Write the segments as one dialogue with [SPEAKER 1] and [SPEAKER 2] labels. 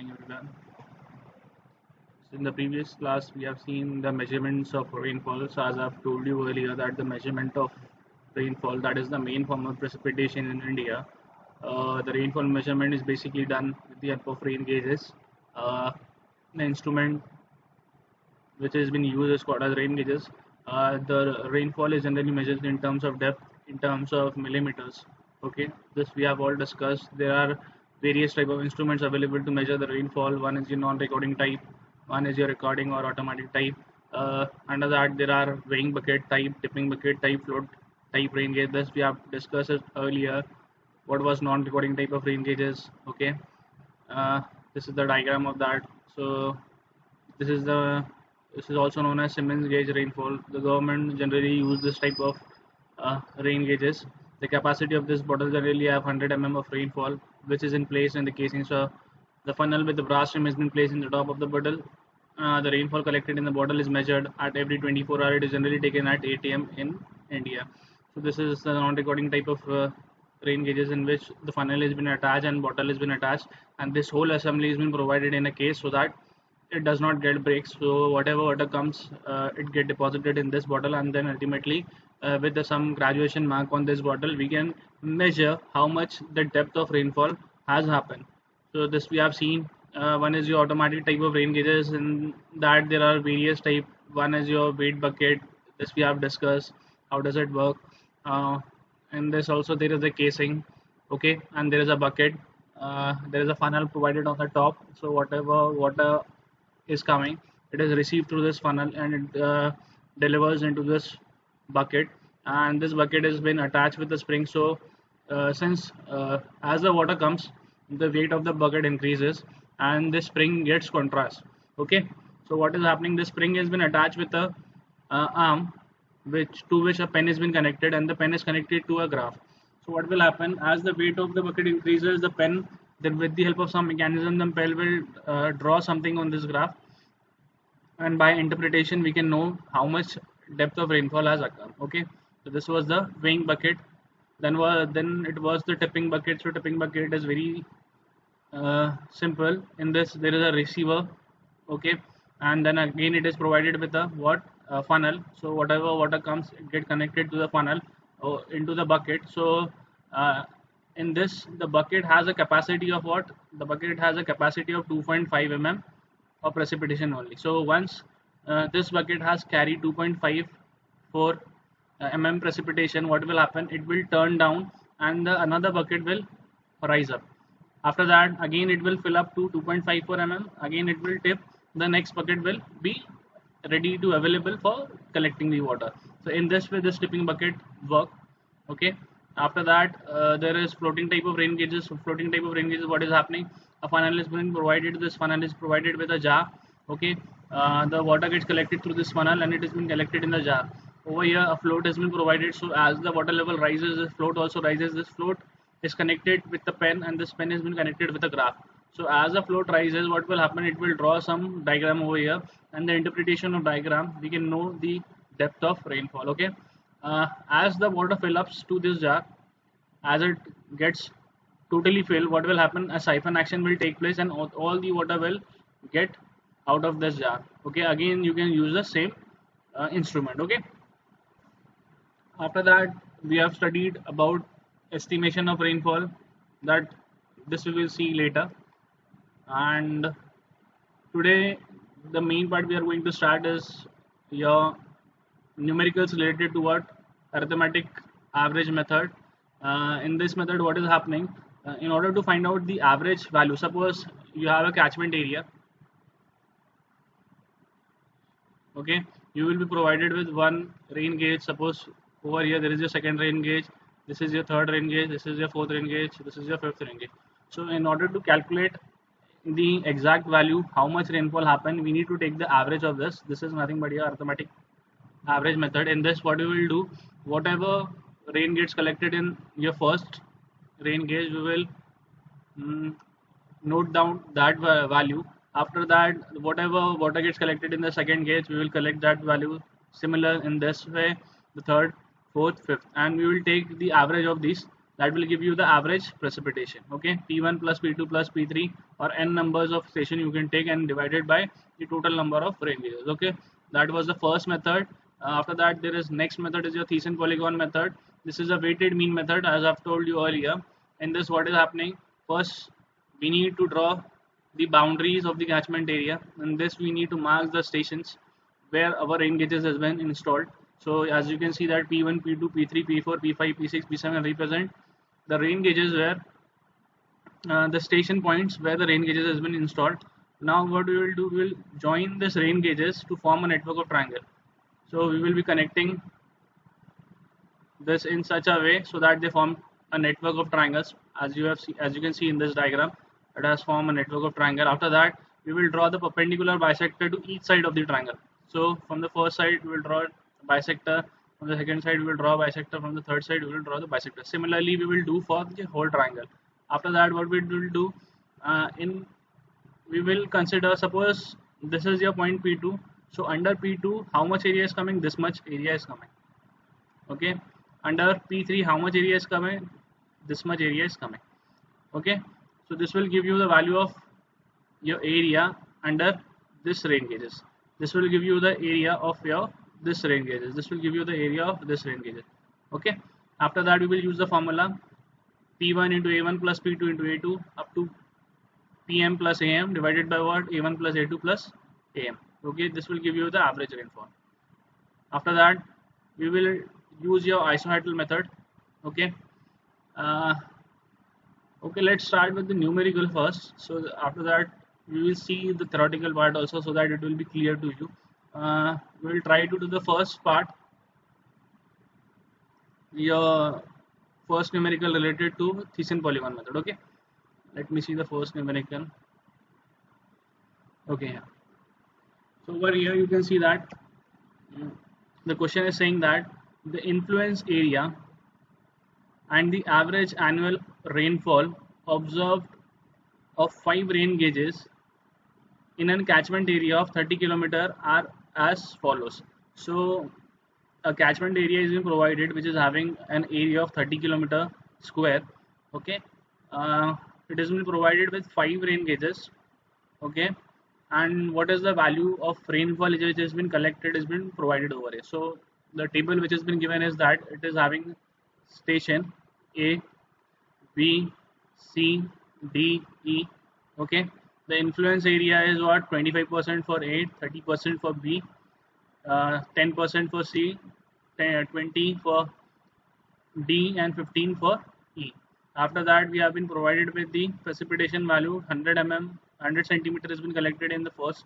[SPEAKER 1] morning, everyone. So in the previous class, we have seen the measurements of rainfall. So as I've told you earlier, that the measurement of rainfall, that is the main form of precipitation in India. The rainfall measurement is basically done with the help of rain gauges. Uh, the instrument which has been used is called as rain gauges. The rainfall is generally measured in terms of depth, in terms of millimeters. Okay, this we have all discussed. There are various type of instruments available to measure the rainfall. One is your non-recording type, one is your recording or automatic type. Under that, there are weighing bucket type, tipping bucket type, float type rain gauge. This we have discussed it earlier. What was non-recording type of rain gauges? Okay, uh, this is the diagram of that. So this is the this is also known as Siemens gauge rainfall. The government generally use this type of rain gauges. The capacity of this bottle generally have 100 mm of rainfall, which is in place in the casing. So the funnel with the brass rim has been placed in the top of the bottle. The rainfall collected in the bottle is measured at every 24 hours. It is generally taken at 8 a.m. in India. So this is the non-recording type of rain gauges in which the funnel has been attached and bottle has been attached, and this whole assembly has been provided in a case so that it does not get breaks. So whatever water comes, it get deposited in this bottle, and then ultimately with some graduation mark on this bottle, we can measure how much the depth of rainfall has happened. So this we have seen. One is your automatic type of rain gauges, and that there are various type. One is your weight bucket. This we have discussed. How does it work? And this also there is a casing, okay, and there is a bucket. There is a funnel provided on the top. So whatever water is coming, it is received through this funnel and it delivers into this bucket, and this bucket has been attached with the spring. So since as the water comes, the weight of the bucket increases and the spring gets contrast. Okay, so what is happening, the spring has been attached with a arm which a pen has been connected, and the pen is connected to a graph. So what will happen, as the weight of the bucket increases, the pen, then with the help of some mechanism, the pen will draw something on this graph, and by interpretation we can know how much depth of rainfall has occurred. Okay, so this was the weighing bucket. Then it was the tipping bucket. So tipping bucket is very simple. In this there is a receiver, okay, and then again it is provided with a what, funnel. So whatever water comes, it get connected to the funnel into the bucket. So uh, in this, the bucket has a capacity of what, the bucket has a capacity of 2.5 mm of precipitation only. So once this bucket has carried 2.54 mm precipitation, what will happen, it will turn down and the another bucket will rise up. After that, again it will fill up to 2.54 mm, again it will tip, the next bucket will be ready to available for collecting the water. So in this way this tipping bucket work. Okay, after that there is floating type of rain gauges. So floating type of rain gauges, what is happening, a funnel is being provided, this funnel is provided with a jar. Okay, the water gets collected through this funnel and it has been collected in the jar. Over here a float has been provided, so as the water level rises, this float also rises. This float is connected with the pen and this pen has been connected with a graph. So as the float rises, what will happen, it will draw some diagram over here, and the interpretation of diagram we can know the depth of rainfall. Okay, as the water fill ups to this jar, as it gets totally filled, what will happen, a siphon action will take place and all the water will get out of this jar. Okay, again you can use the same instrument. Okay, after that we have studied about estimation of rainfall, that this we will see later. And today the main part we are going to start is your numericals related to what, arithmetic average method. In this method what is happening, in order to find out the average value, suppose you have a catchment area. Okay, you will be provided with one rain gauge. Suppose over here there is your second rain gauge, this is your third rain gauge, this is your fourth rain gauge, this is your fifth rain gauge. So in order to calculate the exact value how much rainfall happened, we need to take the average of this. This is nothing but your arithmetic average method. In this what we will do, whatever rain gets collected in your first rain gauge, we will note down that value. After that, whatever water gets collected in the second gauge, we will collect that value similar in this way, the third, fourth, fifth, and we will take the average of these That will give you the average precipitation. Okay, P1 plus P2 plus P3, or n numbers of station you can take and divided by the total number of rain gauges. Okay, that was the first method. After that, there is next method is your Thiessen polygon method. This is a weighted mean method, as I've told you earlier. In this, what is happening? First, we need to draw the boundaries of the catchment area. In this, we need to mark the stations where our rain gauges has been installed. So as you can see that P1, P2, P3, P4, P5, P6, P7 represent the rain gauges where the station points where the rain gauges has been installed. Now what we will do, we will join this rain gauges to form a network of triangle. So we will be connecting this in such a way so that they form a network of triangles. As you can see in this diagram, it has formed a network of triangle. After that, we will draw the perpendicular bisector to each side of the triangle. So from the first side, we will draw a bisector. From the second side, we will draw a bisector. From the third side, we will draw the bisector. Similarly, we will do for the whole triangle. After that, what we will do, we will consider, suppose this is your point P2. So under P2, how much area is coming? This much area is coming. Okay. Under P3, how much area is coming? This much area is coming. Okay. So this will give you the value of your area under this rain gauges. This will give you the area of your this rain gauges. This will give you the area of this rain gauges. Okay. After that, we will use the formula P1 into A1 plus P2 into A2 up to PM plus AM divided by what? A1 plus A2 plus AM. Okay. This will give you the average rainfall. After that, we will use your isohedral method. Okay. Okay, let's start with the numerical first. So after that, we will see the theoretical part also, so that it will be clear to you. We will try to do the first part, your first numerical related to Thiessen polygon method. Okay, let me see the first numerical. Okay, yeah. So over here you can see that the question is saying that the influence area and the average annual rainfall observed of 5 rain gauges in a catchment area of 30 km are as follows. So a catchment area is being provided which is having an area of 30 km square. Okay, it is being provided with 5 rain gauges. Okay, and what is the value of rainfall which has been collected is been provided over here. So the table which has been given is that it is having station A, B, C, D, E. Okay, the influence area is what? 25% for A, 30% for B, 10% for C, 20 for D, and 15 for E. After that, we have been provided with the precipitation value 100 mm, 100 centimeter has been collected in the first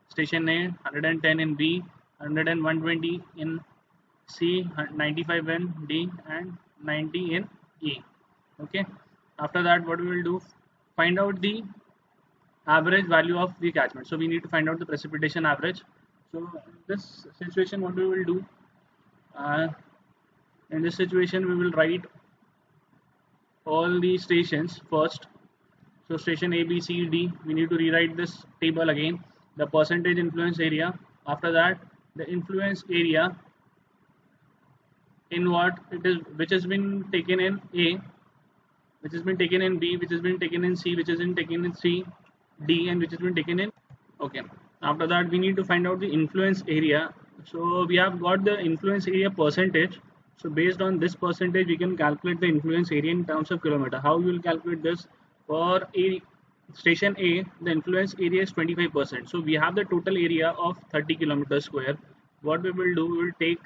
[SPEAKER 1] station A, 110 in B, 100 and 120 in C, 95 in D, and 90 in E. Okay. After that, what we will do, find out the average value of the catchment. So we need to find out the precipitation average. So in this situation, what we will do, in this situation we will write all the stations first. So station A, B, C, D, we need to rewrite this table again, the percentage influence area. After that, the influence area in what it is, which has been taken in A, which has been taken in B, which has been taken in C, which has been taken in C, D, and which has been taken in. Okay. After that, we need to find out the influence area. So we have got the influence area percentage. So based on this percentage, we can calculate the influence area in terms of kilometer. How you will calculate this? For a station A, the influence area is 25%. So we have the total area of 30 kilometers square. What we will do, we will take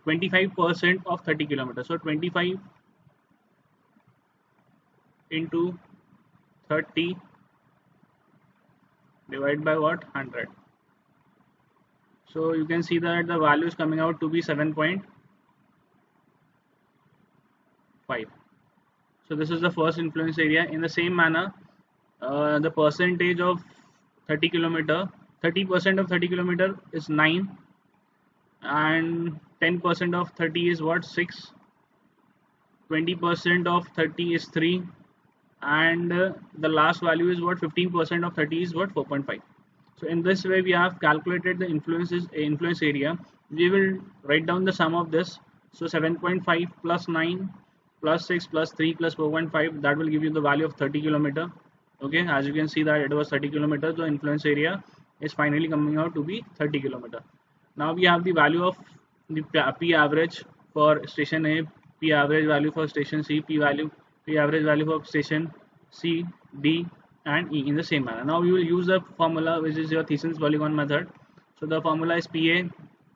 [SPEAKER 1] 25% of 30 kilometers. So 25 into 30 divided by what? 100. So you can see that the value is coming out to be 7.5. So this is the first influence area. In the same manner, the percentage of 30 kilometer, 30% of 30 kilometer is 9, and 10% of 30 is what? 6. 20% of 30 is 3, and the last value is what? 15% of 30 is what? 4.5. So in this way, we have calculated the influence area. We will write down the sum of this. So 7.5 plus 9 plus 6 plus 3 plus 4.5, that will give you the value of 30 kilometer. Okay, as you can see that it was 30 kilometers. The influence area is finally coming out to be 30 kilometer. Now we have the value of the P average for station A, P average value for station C, P average value for station C, D and E in the same manner. Now we will use the formula which is your Thiesen's polygon method. So the formula is PA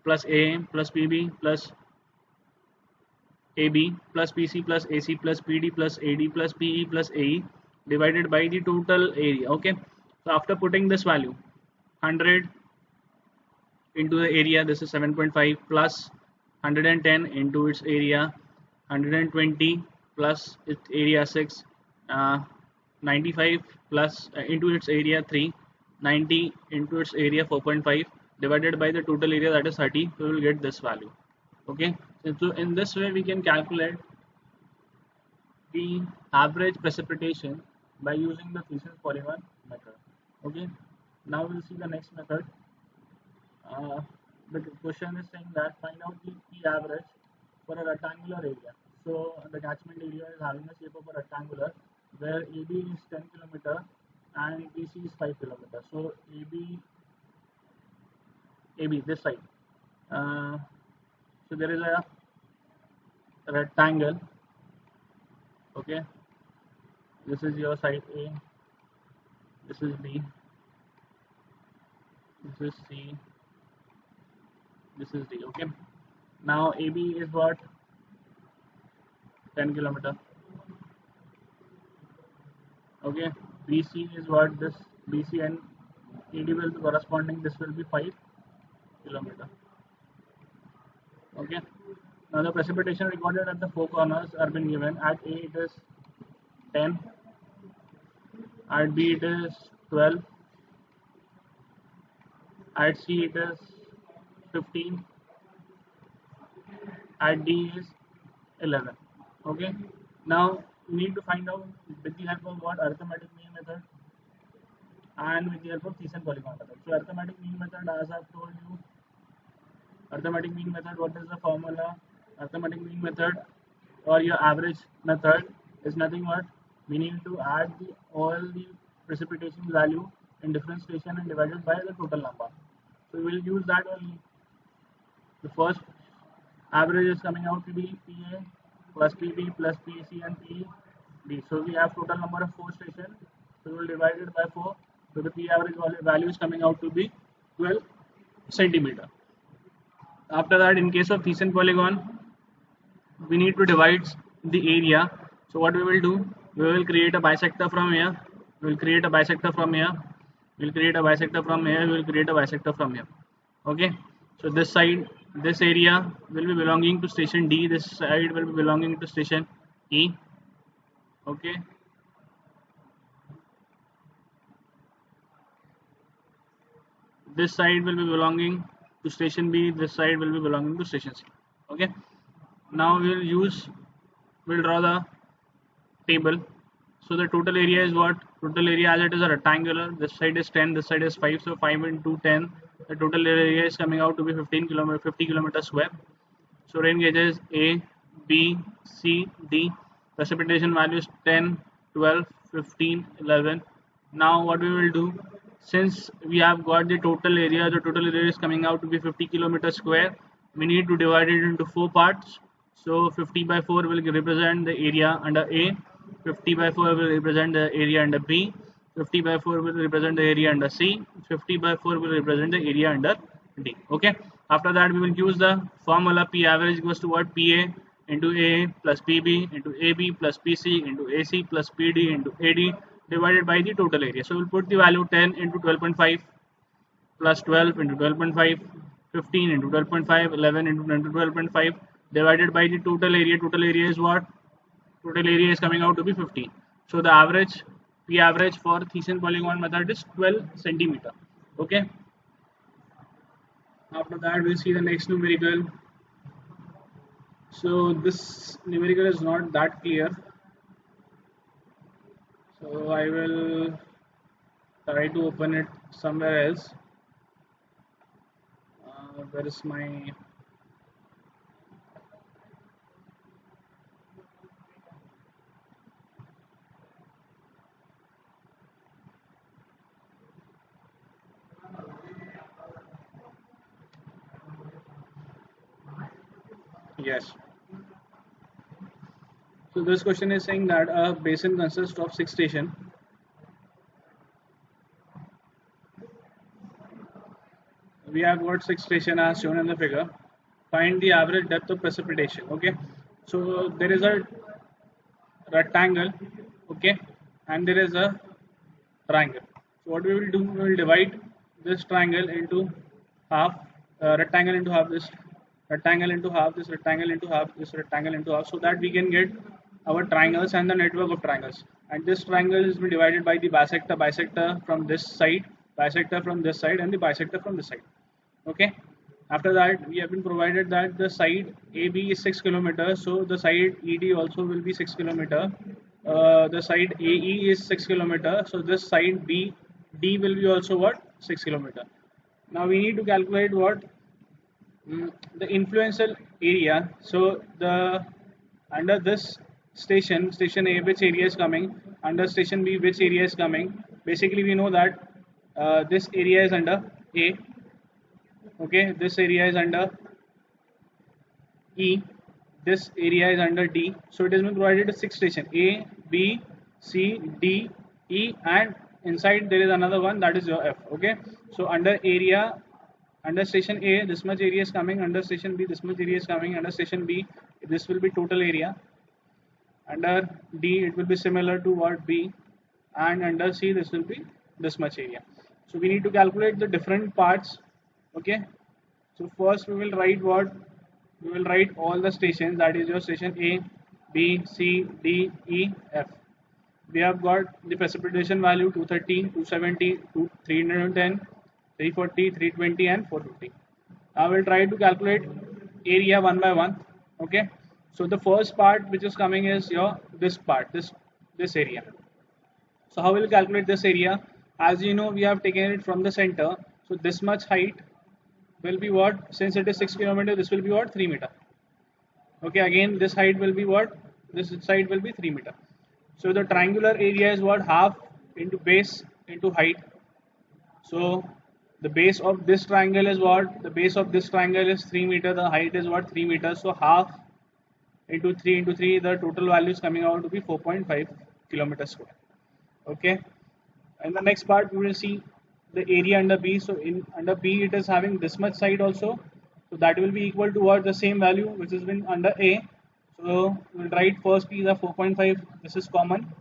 [SPEAKER 1] plus AA plus PB plus AB plus PC plus AC plus PD plus AD plus PE plus AE divided by the total area. Okay, so after putting this value 100 into the area, this is 7.5 plus 110 into its area, 120 plus its area 6, 95 plus into its area 3, 90 into its area 4.5 divided by the total area, that is 30. We will get this value. Okay, so in this way we can calculate the average precipitation by using the Thiesen's polygon method. Okay, now we'll see the next method. The question is saying that find out the P average for a rectangular area. So the catchment area is having the shape of a rectangular where AB is 10 kilometer and BC is 5 kilometer. So AB this side. So there is a rectangle. Okay, this is your side A, this is B, this is C, this is D. Okay, now AB is what, 10 kilometer. Okay, BC is what, this BC and AD will be corresponding, this will be 5 kilometer. Okay, now the precipitation recorded at the four corners are been given. At A it is 10, at B it is 12, at C it is 15, at D is 11. Okay, now we need to find out with the help of what, arithmetic mean method and with the help of Thiessen polygon method. So arithmetic mean method, as I've told you, arithmetic mean method, what is the formula? Arithmetic mean method or your average method is nothing but we need to add all the precipitation value in different station and divided by the total number. So we will use that only. The first average is coming out to be PA plus PB plus PC and PED. So we have total number of 4 stations. So we will divide it by 4. So the P average value is coming out to be 12 centimeter. After that, in case of Thiessen polygon, we need to divide the area. So what we will do, we will create a bisector from here. We will create a bisector from here. We will create a bisector from here. We will create a bisector from here. Okay. So this side, this area will be belonging to station D. This side will be belonging to station E. Okay. This side will be belonging to station B. This side will be belonging to station C. Okay. Now we'll draw the table. So the total area is what? Total area, as it is a rectangular, this side is 10, this side is 5, so 5 into 10, the total area is coming out to be 50 kilometer square. So rain gauges A, B, C, D, precipitation values 10, 12, 15, 11. Now what we will do, since we have got the total area is coming out to be 50 kilometer square, we need to divide it into 4 parts. So 50 by 4 will represent the area under A, 50 by 4 will represent the area under B, 50 by 4 will represent the area under C, 50 by 4 will represent the area under D. Okay. After that, we will use the formula P average equals to what? PA into A plus PB into AB plus PC into AC plus PD into AD divided by the total area. So we'll put the value 10 into 12.5 plus 12 into 12.5, 15 into 12.5, 11 into 12.5 divided by the total area. Total area is what? Total area is coming out to be 15. So the average, P average for Thiessen polygon method is 12 centimeter. Okay. After that, we'll see the next numerical. So this numerical is not that clear. So I will try to open it somewhere else. Where is my Yes. So this question is saying that a basin consists of six stations. We have got six stations as shown in the figure. Find the average depth of precipitation. Okay. So there is a rectangle. Okay. And there is a triangle. So what we will do, we will divide this triangle into half, rectangle into half, this rectangle into half, this rectangle into half, this rectangle into half, so that we can get our triangles and the network of triangles. And this triangle is divided by the bisector, bisector from this side, bisector from this side, and the bisector from this side. Okay. After that, we have been provided that the side AB is 6 kilometers, so the side ED also will be 6 kilometer. The side AE is 6 kilometer, so this side BD will be also what, 6 kilometer. Now we need to calculate what, the influential area. So the under this station A, which area is coming, under station B, which area is coming. Basically we know that this area is under A. Okay, this area is under E, this area is under D. So it has been provided to six stations, A, B, C, D, E, and inside there is another one, that is your F. Okay, so under area, under station A this much area is coming, under station B this much area is coming, under station B this will be total area, under D it will be similar to what B, and under C this will be this much area. So we need to calculate the different parts. Okay, so first we will write what, we will write all the stations, that is your station A, B, C, D, E, F. We have got the precipitation value 230, 270, 310, 340, 320 and 450. I will try to calculate area one by one. Okay, so the first part which is coming is your this part, this area. So how will you calculate this area? As you know, we have taken it from the center, so this much height will be what, since it is 6 kilometer, this will be what, 3 meter. Okay, again this height will be what, this side will be 3 meter. So the triangular area is what, half into base into height. So the base of this triangle is what, the base of this triangle is 3 meter, the height is what, 3 meters. So half into 3 into 3, the total value is coming out to be 4.5 kilometers square. Okay, and the next part we will see the area under B. So in under B it is having this much side also, so that will be equal to what, the same value which has been under A. So we will write first P is 4.5, this is common,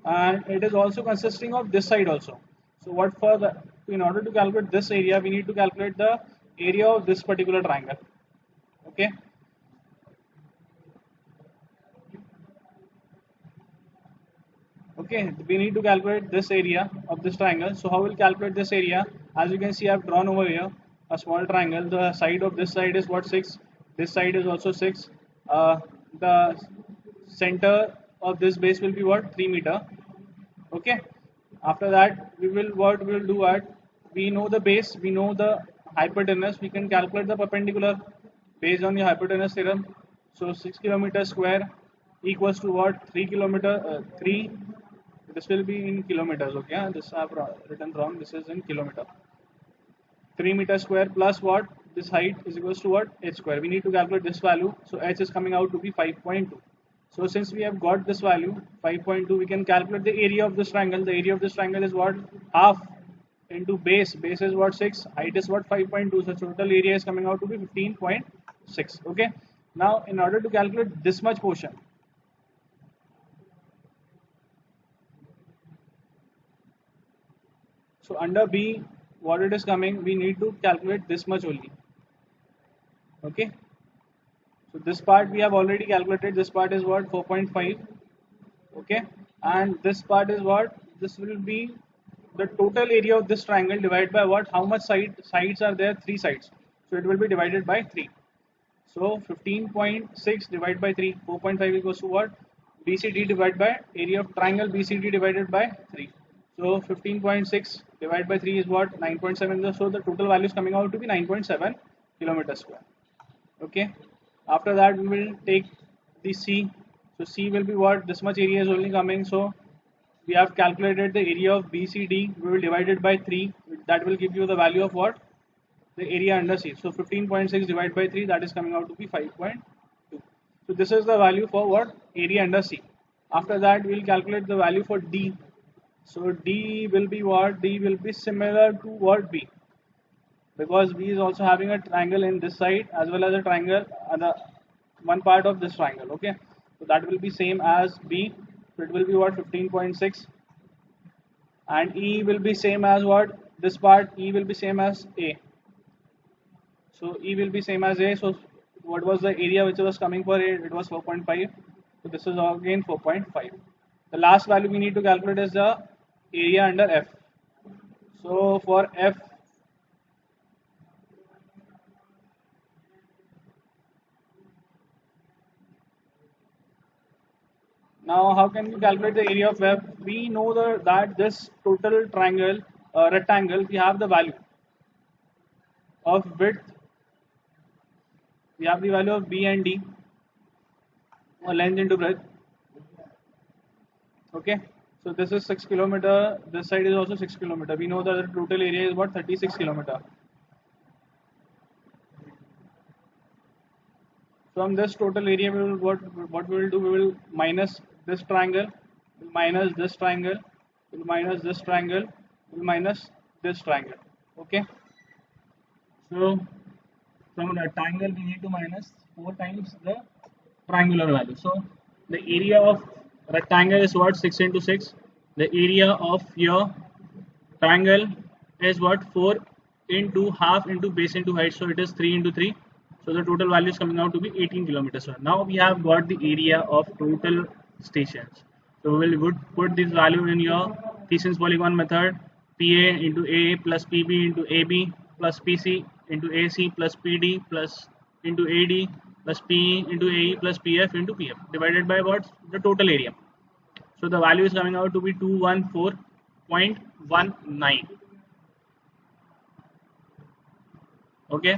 [SPEAKER 1] and it is also consisting of this side also. So what for the, in order to calculate this area, we need to calculate the area of this particular triangle. Okay, okay, we need to calculate this area of this triangle. So how will calculate this area? As you can see, I have drawn over here a small triangle. The side of this side is what, 6, this side is also 6. The center of this base will be what, 3 meter. Okay, after that we will, what we will do at, we know the base, we know the hypotenuse, we can calculate the perpendicular based on the hypotenuse theorem. So 6 kilometer square equals to what, 3 kilometer 3, this will be in kilometers. Okay, this I have written wrong, this is in kilometer. 3 meter square plus what, this height is equals to what, h square. We need to calculate this value, so h is coming out to be 5.2. So since we have got this value 5.2, we can calculate the area of this triangle. The area of this triangle is what, half into base, base is what, 6, height is what, 5.2, so total area is coming out to be 15.6. okay, now in order to calculate this much portion, so under B what it is coming, we need to calculate this much only. Okay, so this part we have already calculated, this part is what, 4.5. okay, and this part is what, this will be the total area of this triangle divided by what, how much sides are there, 3 sides, so it will be divided by 3. So 15.6 divided by 3, 4.5 equals to what, BCD divided by area of triangle BCD divided by 3. So 15.6 divided by 3 is what, 9.7. So the total value is coming out to be 9.7 kilometers square. Okay, after that we will take the C. So C will be what, this much area is only coming, so we have calculated the area of BCD, we will divide it by 3, that will give you the value of what, the area under C. So 15.6 divided by 3, that is coming out to be 5.2. So this is the value for what? Area under C. After that, we'll calculate the value for D. So D will be what? D will be similar to what? B. Because B is also having a triangle in this side as well as a triangle on the one part of this triangle. Okay. So that will be same as B. So it will be what? 15.6. And E will be same as what? This part E will be same as A. So E will be same as A. So what was the area which was coming for A? It was 4.5. So this is again 4.5. The last value we need to calculate is the area under F. So for F, now how can we calculate the area of F? We know that this total triangle, rectangle, we have the value of width. We have the value of B and D, or length into breadth. Okay, so this is 6 kilometer. This side is also 6 kilometer. We know that the total area is what? 36 kilometer. From this total area, we will what we will do? We will minus this triangle, we'll minus this triangle, we'll minus this triangle, we'll minus this triangle. Okay. So from rectangle, we need to minus 4 times the triangular value. So the area of rectangle is what? 6 into 6. The area of your triangle is what? 4 into half into base into height. So it is 3 into 3. So the total value is coming out to be 18 kilometers. So now we have got the area of total stations. So we will put this value in your Thiessen polygon method. PA into AA plus PB into AB plus PC into AC plus PD plus into AD plus PE into AE plus PF into PF divided by what? The total area. So the value is coming out to be 214.19. Okay.